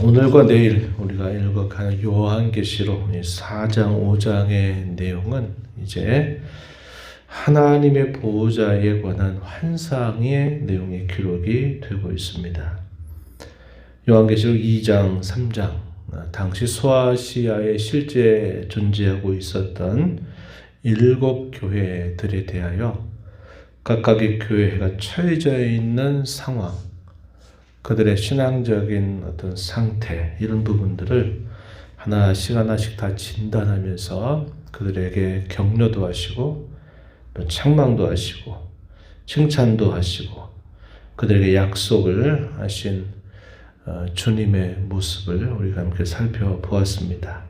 오늘과 내일 우리가 읽어가는 요한계시록 4장, 5장의 내용은 이제 하나님의 보호자에 관한 환상의 내용이 기록이 되고 있습니다. 요한계시록 2장, 3장, 당시 소아시아에 실제 존재하고 있었던 7 교회들에 대하여 각각의 교회가 처해져 있는 상황, 그들의 신앙적인 어떤 상태, 이런 부분들을 하나씩 다 진단하면서 그들에게 격려도 하시고 또 책망도 하시고 칭찬도 하시고 그들에게 약속을 하신 주님의 모습을 우리가 함께 살펴보았습니다.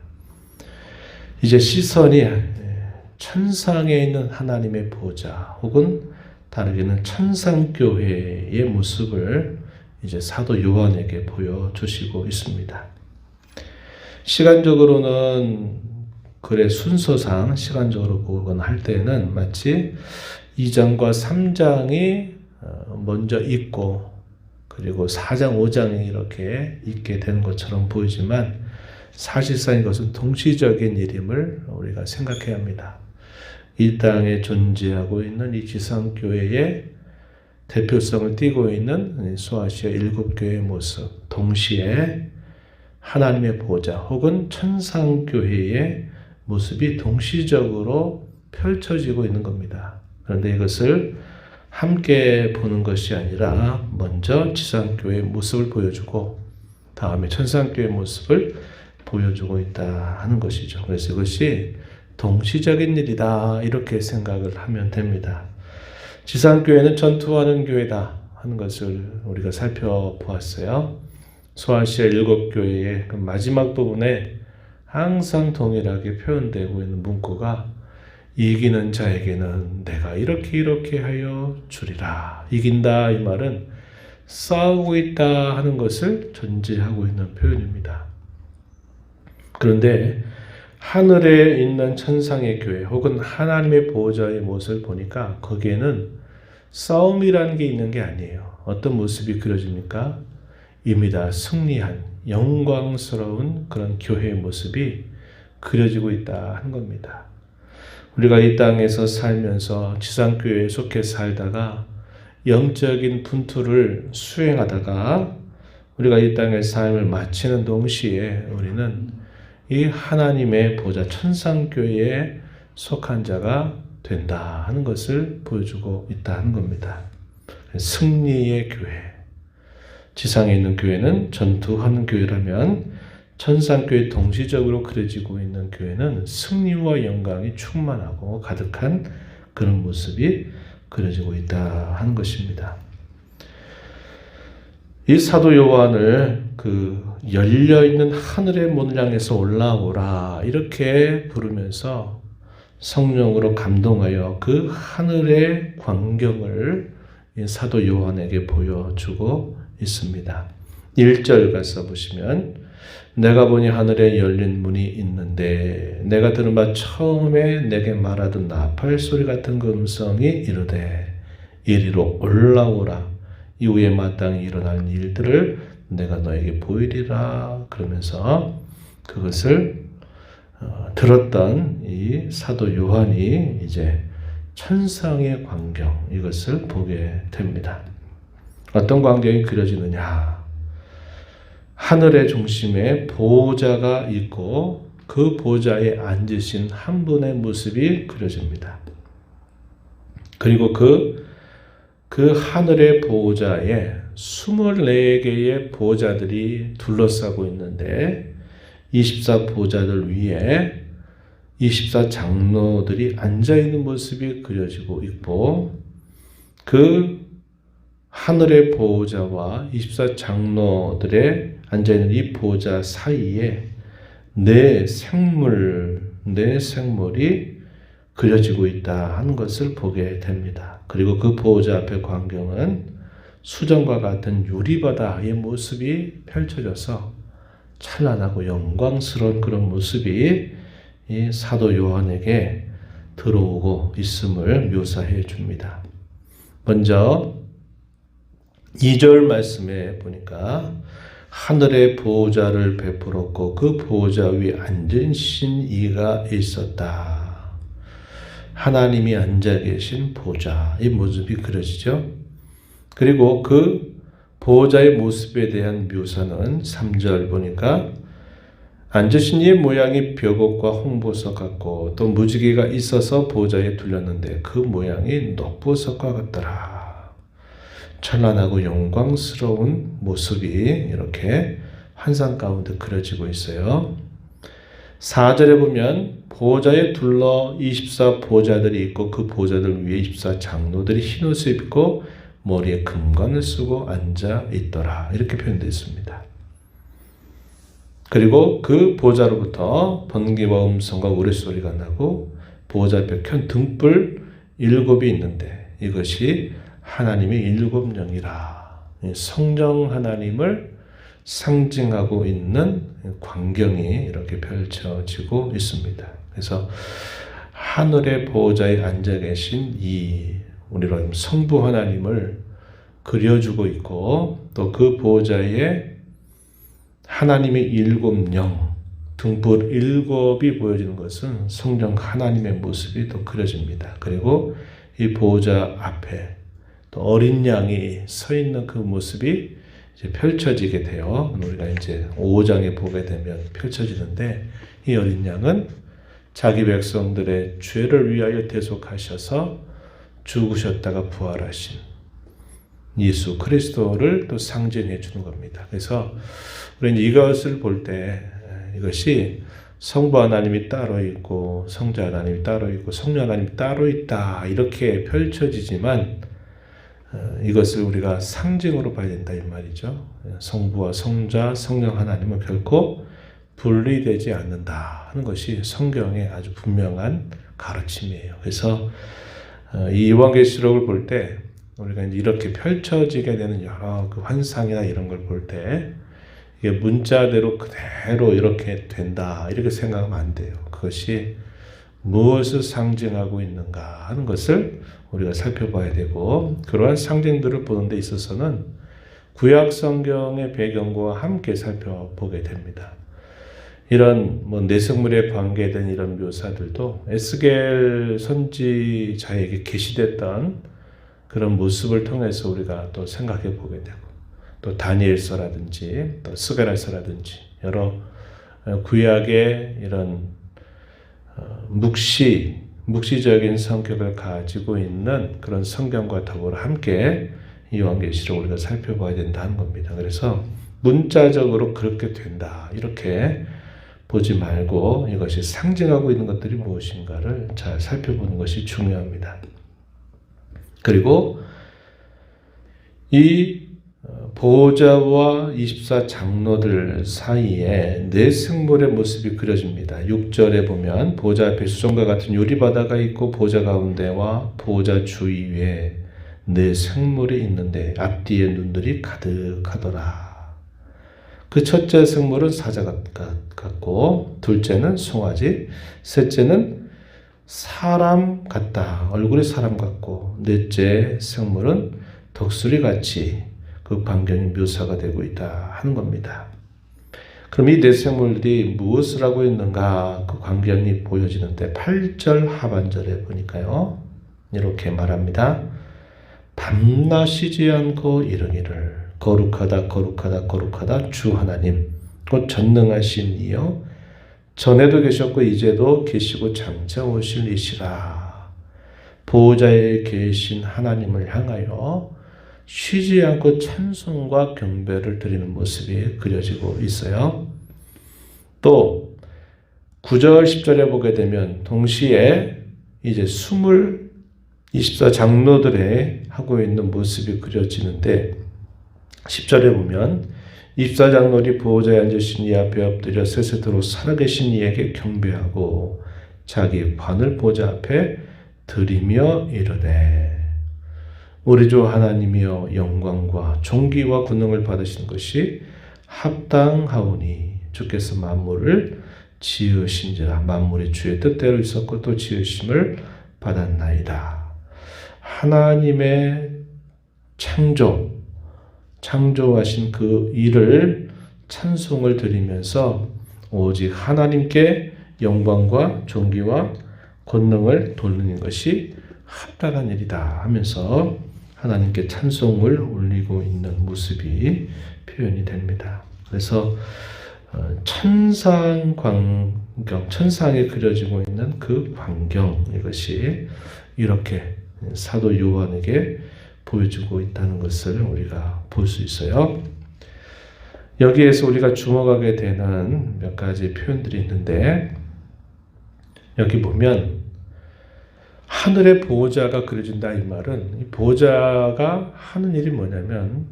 이제 시선이 천상에 있는 하나님의 보호자 혹은 다르게는 천상교회의 모습을 이제 사도 요한에게 보여주시고 있습니다. 시간적으로는 글의 순서상 시간적으로 보거나 할 때는 마치 2장과 3장이 먼저 있고 그리고 4장, 5장이 이렇게 있게 되는 것처럼 보이지만 사실상 이것은 동시적인 일임을 우리가 생각해야 합니다. 이 땅에 존재하고 있는 이 지상교회의 대표성을 띠고 있는 소아시아 7 교회의 모습, 동시에 하나님의 보호자 혹은 천상교회의 모습이 동시적으로 펼쳐지고 있는 겁니다. 그런데 이것을 함께 보는 것이 아니라 먼저 지상교회의 모습을 보여주고 다음에 천상교회의 모습을 보여주고 있다 하는 것이죠. 그래서 이것이 동시적인 일이다 이렇게 생각을 하면 됩니다. 지상교회는 전투하는 교회다 하는 것을 우리가 살펴보았어요. 소아시아 7 교회의 그 마지막 부분에 항상 동일하게 표현되고 있는 문구가 이기는 자에게는 내가 이렇게 하여 주리라. 이긴다 이 말은 싸우고 있다 하는 것을 전제하고 있는 표현입니다. 그런데 하늘에 있는 천상의 교회 혹은 하나님의 보호자의 모습을 보니까 거기에는 싸움이라는 게 있는 게 아니에요. 어떤 모습이 그려집니까? 이미 다 승리한 영광스러운 그런 교회의 모습이 그려지고 있다 하는 겁니다. 우리가 이 땅에서 살면서 지상교회에 속해 살다가 영적인 분투를 수행하다가 우리가 이 땅의 삶을 마치는 동시에 우리는 이 하나님의 보호자 천상교회에 속한 자가 된다 하는 것을 보여주고 있다 하는 겁니다. 승리의 교회. 지상에 있는 교회는 전투하는 교회라면 천상교회 동시적으로 그려지고 있는 교회는 승리와 영광이 충만하고 가득한 그런 모습이 그려지고 있다 하는 것입니다. 이 사도 요한을 열려있는 하늘의 문을 향해서 올라오라 이렇게 부르면서 성령으로 감동하여 그 하늘의 광경을 사도 요한에게 보여주고 있습니다. 1절 가서 보시면 내가 보니 하늘에 열린 문이 있는데 내가 들은 바 처음에 내게 말하던 나팔 소리 같은 그 음성이 이르되 이리로 올라오라. 이후에 마땅히 일어날 일들을 내가 너에게 보이리라. 그러면서 그것을 들었던 이 사도 요한이 이제 천상의 광경 이것을 보게 됩니다. 어떤 광경이 그려지느냐? 하늘의 중심에 보호자가 있고 그 보호자에 앉으신 한 분의 모습이 그려집니다. 그리고 그 하늘의 보호자에 24개의 보호자들이 둘러싸고 있는데 24 보호자들 위에 24 장로들이 앉아있는 모습이 그려지고 있고 그 하늘의 보호자와 24 장로들의 앉아있는 이 보호자 사이에 내 생물이 그려지고 있다 하는 것을 보게 됩니다. 그리고 그 보호자 앞의 광경은 수정과 같은 유리바다의 모습이 펼쳐져서 찬란하고 영광스러운 그런 모습이 이 사도 요한에게 들어오고 있음을 묘사해 줍니다. 먼저 2절 말씀에 보니까 하늘의 보호자를 베풀었고 그 보호자 위에 앉으신 이가 있었다. 하나님이 앉아 계신 보호자, 이 모습이 그려지죠. 그리고 그 보호자의 모습에 대한 묘사는 3절 보니까 앉으신 이의 모양이 벽옥과 홍보석 같고 또 무지개가 있어서 보호자에 둘렸는데 그 모양이 녹보석과 같더라. 찬란하고 영광스러운 모습이 이렇게 환상 가운데 그려지고 있어요. 4절에 보면 보호자에 둘러 24 보호자들이 있고 그 보호자들 위에 24 장로들이 흰옷을 입고 머리에 금관을 쓰고 앉아 있더라. 이렇게 표현되어 있습니다. 그리고 그 보호자로부터 번개와 음성과 우레소리가 나고 보호자 앞에 켠 등불 7이 있는데 이것이 하나님의 7 영이라. 성령 하나님을 상징하고 있는 광경이 이렇게 펼쳐지고 있습니다. 그래서 하늘의 보호자에 앉아 계신 이 우리로 성부 하나님을 그려주고 있고 또 그 보호자에 하나님의 7 영, 등불 7이 보여지는 것은 성령 하나님의 모습이 또 그려집니다. 그리고 이 보호자 앞에 또 어린 양이 서 있는 그 모습이 이제 펼쳐지게 돼요. 우리가 이제 5장에 보게 되면 펼쳐지는데 이 어린 양은 자기 백성들의 죄를 위하여 대속하셔서 죽으셨다가 부활하신 예수 그리스도를 또 상징해 주는 겁니다. 그래서 우리는 이것을 볼 때 이것이 성부 하나님이 따로 있고 성자 하나님이 따로 있고 성령 하나님이 따로 있다 이렇게 펼쳐지지만 이것을 우리가 상징으로 봐야 된다 이 말이죠. 성부와 성자, 성령 하나님은 결코 분리되지 않는다 하는 것이 성경의 아주 분명한 가르침이에요. 그래서 이 요한계시록을 볼 때 우리가 이제 이렇게 펼쳐지게 되는 여러 그 환상이나 이런 걸 볼 때 이게 문자대로 그대로 이렇게 된다 이렇게 생각하면 안 돼요. 그것이 무엇을 상징하고 있는가 하는 것을 우리가 살펴봐야 되고 그러한 상징들을 보는 데 있어서는 구약 성경의 배경과 함께 살펴보게 됩니다. 이런 내생물에 관계된 이런 묘사들도 에스겔 선지자에게 계시됐던 그런 모습을 통해서 우리가 또 생각해 보게 되고 또 다니엘서라든지 또 스가랴서라든지 여러 구약의 이런 묵시적인 성격을 가지고 있는 그런 성경과 더불어 함께 이 요한계시록 우리가 살펴봐야 된다는 겁니다. 그래서 문자적으로 그렇게 된다 이렇게 보지 말고 이것이 상징하고 있는 것들이 무엇인가를 잘 살펴보는 것이 중요합니다. 그리고 이 보호자와 24 장로들 사이에 네 생물의 모습이 그려집니다. 6절에 보면 보호자 앞에 수정과 같은 유리바다가 있고 보호자 가운데와 보호자 주위에 네 생물이 있는데 앞뒤에 눈들이 가득하더라. 그 첫째 생물은 사자 같고 둘째는 송아지, 셋째는 사람 같다. 얼굴이 사람 같고 넷째 생물은 덕수리같이 그 광경이 묘사가 되고 있다 하는 겁니다. 그럼 이 네 생물들이 무엇을 하고 있는가 그 광경이 보여지는데 8절 하반절에 보니까요. 이렇게 말합니다. 밤낮 쉬지 않고 이르기를 거룩하다 거룩하다 거룩하다 주 하나님 곧 전능하신 이여 전에도 계셨고 이제도 계시고 장차 오실 이시라. 보호자에 계신 하나님을 향하여 쉬지 않고 찬송과 경배를 드리는 모습이 그려지고 있어요. 또 9절 10절에 보게 되면 동시에 이제 24 장로들의 하고 있는 모습이 그려지는데 10절에 보면 24 장로들이 보호자에 앉으신 이 앞에 엎드려 세세토록 살아계신 이에게 경배하고 자기 관을 보호자 앞에 드리며 이르되 우리 주 하나님이여 영광과 존귀와 권능을 받으시는 것이 합당하오니 주께서 만물을 지으신지라. 만물이 주의 뜻대로 있었고 또 지으심을 받았나이다. 하나님의 창조하신 그 일을 찬송을 드리면서 오직 하나님께 영광과 존귀와 권능을 돌리는 것이 합당한 일이다 하면서 하나님께 찬송을 올리고 있는 모습이 표현이 됩니다. 그래서 천상 광경, 천상에 그려지고 있는 그 광경, 이것이 이렇게 사도 요한에게 보여주고 있다는 것을 우리가 볼 수 있어요. 여기에서 우리가 주목하게 되는 몇 가지 표현들이 있는데, 여기 보면 하늘의 보호자가 그려진다, 이 말은 이 보호자가 하는 일이 뭐냐면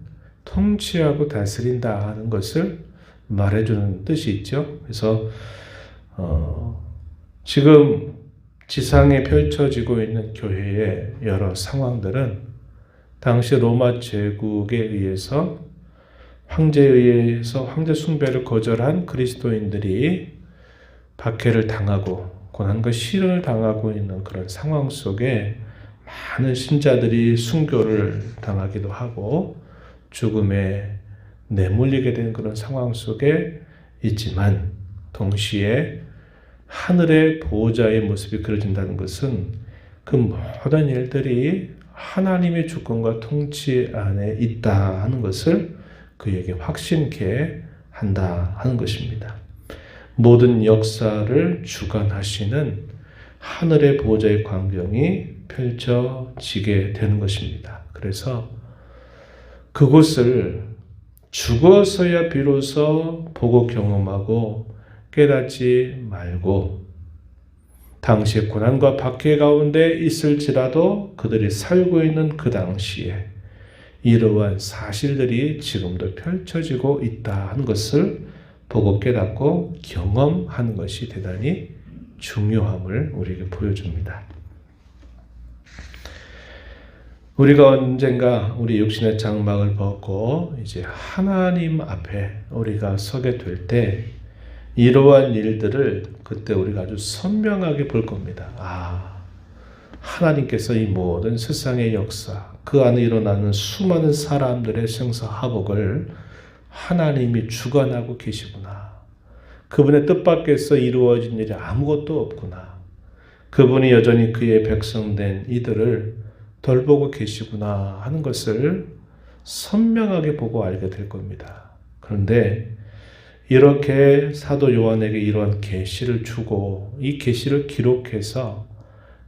통치하고 다스린다 하는 것을 말해주는 뜻이 있죠. 그래서 지금 지상에 펼쳐지고 있는 교회의 여러 상황들은 당시 로마 제국에 의해서 황제에 의해서 황제 숭배를 거절한 그리스도인들이 박해를 당하고 고난과 시련을 당하고 있는 그런 상황 속에 많은 신자들이 순교를 당하기도 하고 죽음에 내몰리게 된 그런 상황 속에 있지만, 동시에 하늘의 보호자의 모습이 그려진다는 것은 그 모든 일들이 하나님의 주권과 통치 안에 있다 하는 것을 그에게 확신케 한다 하는 것입니다. 모든 역사를 주관하시는 하늘의 보호자의 광경이 펼쳐지게 되는 것입니다. 그래서 그곳을 죽어서야 비로소 보고 경험하고 깨닫지 말고, 당시의 고난과 박해 가운데 있을지라도 그들이 살고 있는 그 당시에 이러한 사실들이 지금도 펼쳐지고 있다 하는 것을 보고 깨닫고 경험하는 것이 대단히 중요함을 우리에게 보여줍니다. 우리가 언젠가 우리 육신의 장막을 벗고 이제 하나님 앞에 우리가 서게 될 때 이러한 일들을 그때 우리가 아주 선명하게 볼 겁니다. 하나님께서 이 모든 세상의 역사, 그 안에 일어나는 수많은 사람들의 생사화복을 하나님이 주관하고 계시구나. 그분의 뜻밖에서 이루어진 일이 아무것도 없구나. 그분이 여전히 그의 백성된 이들을 돌보고 계시구나 하는 것을 선명하게 보고 알게 될 겁니다. 그런데 이렇게 사도 요한에게 이러한 계시를 주고 이 계시를 기록해서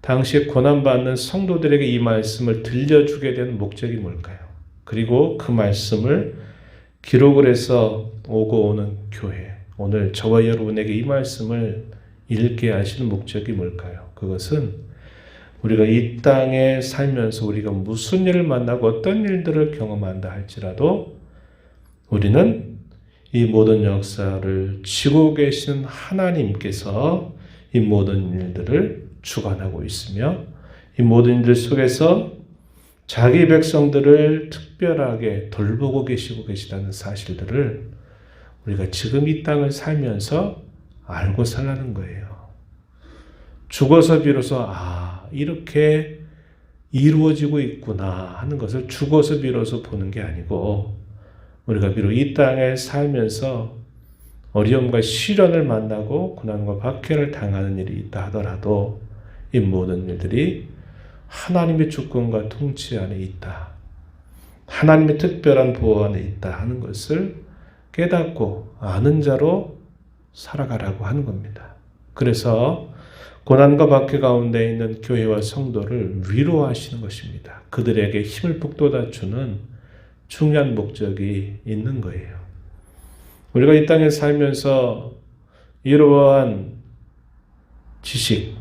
당시에 고난받는 성도들에게 이 말씀을 들려주게 된 목적이 뭘까요? 그리고 그 말씀을 기록을 해서 오고 오는 교회, 오늘 저와 여러분에게 이 말씀을 읽게 하시는 목적이 뭘까요? 그것은 우리가 이 땅에 살면서 우리가 무슨 일을 만나고 어떤 일들을 경험한다 할지라도 우리는 이 모든 역사를 지고 계신 하나님께서 이 모든 일들을 주관하고 있으며 이 모든 일들 속에서 자기 백성들을 특별하게 돌보고 계시고 계시다는 사실들을 우리가 지금 이 땅을 살면서 알고 살라는 거예요. 죽어서 비로소 이렇게 이루어지고 있구나 하는 것을 죽어서 비로소 보는 게 아니고, 우리가 비록 이 땅에 살면서 어려움과 시련을 만나고 고난과 박해를 당하는 일이 있다 하더라도 이 모든 일들이 하나님의 주권과 통치 안에 있다, 하나님의 특별한 보호 안에 있다 하는 것을 깨닫고 아는 자로 살아가라고 하는 겁니다. 그래서 고난과 박해 가운데 있는 교회와 성도를 위로하시는 것입니다. 그들에게 힘을 북돋아 주는 중요한 목적이 있는 거예요. 우리가 이 땅에 살면서 이러한 지식,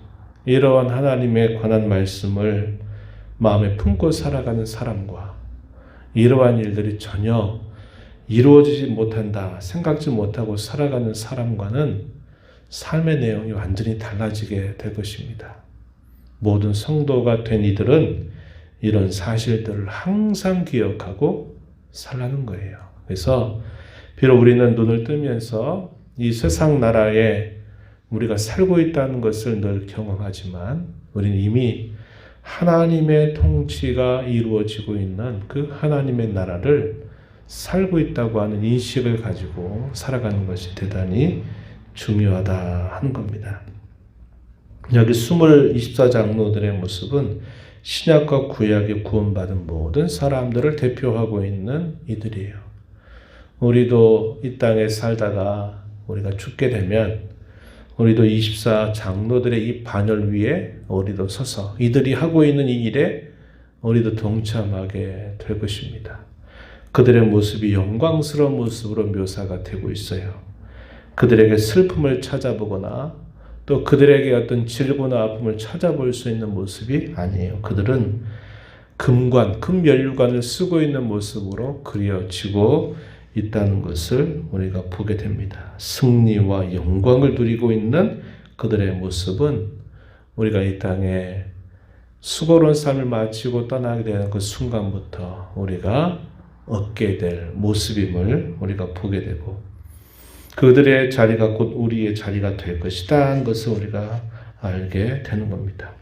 이러한 하나님의 관한 말씀을 마음에 품고 살아가는 사람과 이러한 일들이 전혀 이루어지지 못한다, 생각지 못하고 살아가는 사람과는 삶의 내용이 완전히 달라지게 될 것입니다. 모든 성도가 된 이들은 이런 사실들을 항상 기억하고 살라는 거예요. 그래서 비록 우리는 눈을 뜨면서 이 세상 나라에 우리가 살고 있다는 것을 늘 경험하지만 우리는 이미 하나님의 통치가 이루어지고 있는 그 하나님의 나라를 살고 있다고 하는 인식을 가지고 살아가는 것이 대단히 중요하다 하는 겁니다. 여기 24장로들의 모습은 신약과 구약에 구원받은 모든 사람들을 대표하고 있는 이들이에요. 우리도 이 땅에 살다가 우리가 죽게 되면 우리도 24장로들의 이 반열 위에 우리도 서서 이들이 하고 있는 이 일에 우리도 동참하게 될 것입니다. 그들의 모습이 영광스러운 모습으로 묘사가 되고 있어요. 그들에게 슬픔을 찾아보거나 또 그들에게 어떤 질고나 아픔을 찾아볼 수 있는 모습이 아니에요. 그들은 금연류관을 쓰고 있는 모습으로 그려지고 있다는 것을 우리가 보게 됩니다. 승리와 영광을 누리고 있는 그들의 모습은 우리가 이 땅에 수고로운 삶을 마치고 떠나게 되는 그 순간부터 우리가 얻게 될 모습임을 우리가 보게 되고 그들의 자리가 곧 우리의 자리가 될 것이다 하는 것을 우리가 알게 되는 겁니다.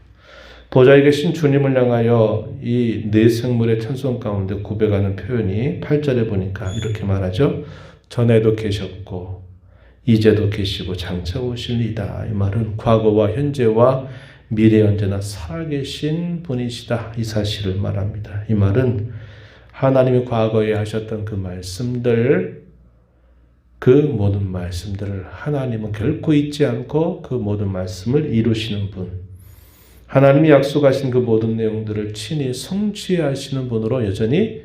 보좌에 계신 주님을 향하여 이 네 생물의 찬송 가운데 고백하는 표현이 8절에 보니까 이렇게 말하죠. 전에도 계셨고 이제도 계시고 장차 오실리다. 이 말은 과거와 현재와 미래 언제나 살아계신 분이시다. 이 사실을 말합니다. 이 말은 하나님이 과거에 하셨던 그 말씀들 그 모든 말씀들을 하나님은 결코 잊지 않고 그 모든 말씀을 이루시는 분, 하나님이 약속하신 그 모든 내용들을 친히 성취하시는 분으로 여전히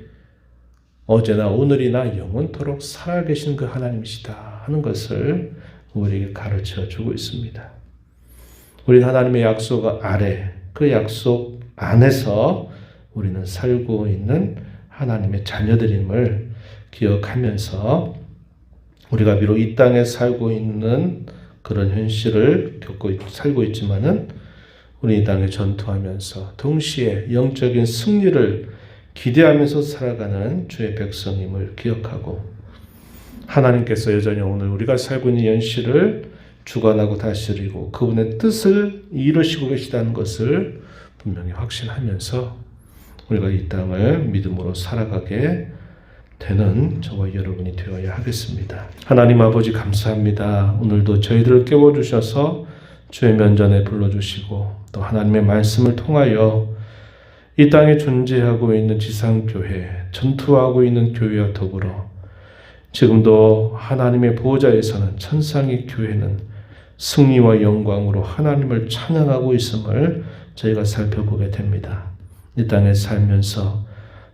어제나 오늘이나 영원토록 살아계신 그 하나님이시다 하는 것을 우리에게 가르쳐주고 있습니다. 우리는 하나님의 약속 아래, 그 약속 안에서 우리는 살고 있는 하나님의 자녀들임을 기억하면서 우리가 비록 이 땅에 살고 있는 그런 현실을 살고 있지만은 우리 이 땅에 전투하면서 동시에 영적인 승리를 기대하면서 살아가는 주의 백성임을 기억하고 하나님께서 여전히 오늘 우리가 살고 있는 현실을 주관하고 다스리고 그분의 뜻을 이루시고 계시다는 것을 분명히 확신하면서 우리가 이 땅을 믿음으로 살아가게 되는 저와 여러분이 되어야 하겠습니다. 하나님 아버지 감사합니다. 오늘도 저희들을 깨워주셔서 주의 면전에 불러주시고 또 하나님의 말씀을 통하여 이 땅에 존재하고 있는 지상교회, 전투하고 있는 교회와 더불어 지금도 하나님의 보호자에서는 천상의 교회는 승리와 영광으로 하나님을 찬양하고 있음을 저희가 살펴보게 됩니다. 이 땅에 살면서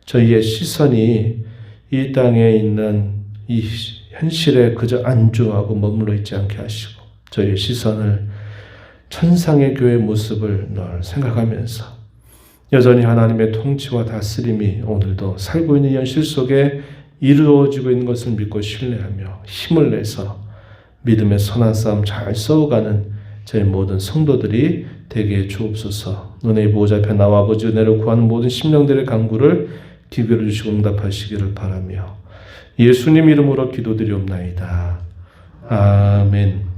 저희의 시선이 이 땅에 있는 이 현실에 그저 안주하고 머물러 있지 않게 하시고 저희의 시선을 천상의 교회의 모습을 늘 생각하면서 여전히 하나님의 통치와 다스림이 오늘도 살고 있는 현실 속에 이루어지고 있는 것을 믿고 신뢰하며 힘을 내서 믿음의 선한 싸움 잘 싸워가는 저희 모든 성도들이 되게 해 주옵소서. 은혜의 보호자 앞에 나와 아버지 은혜를 구하는 모든 심령들의 간구를 기별해 주시고 응답하시기를 바라며 예수님 이름으로 기도드리옵나이다. 아멘.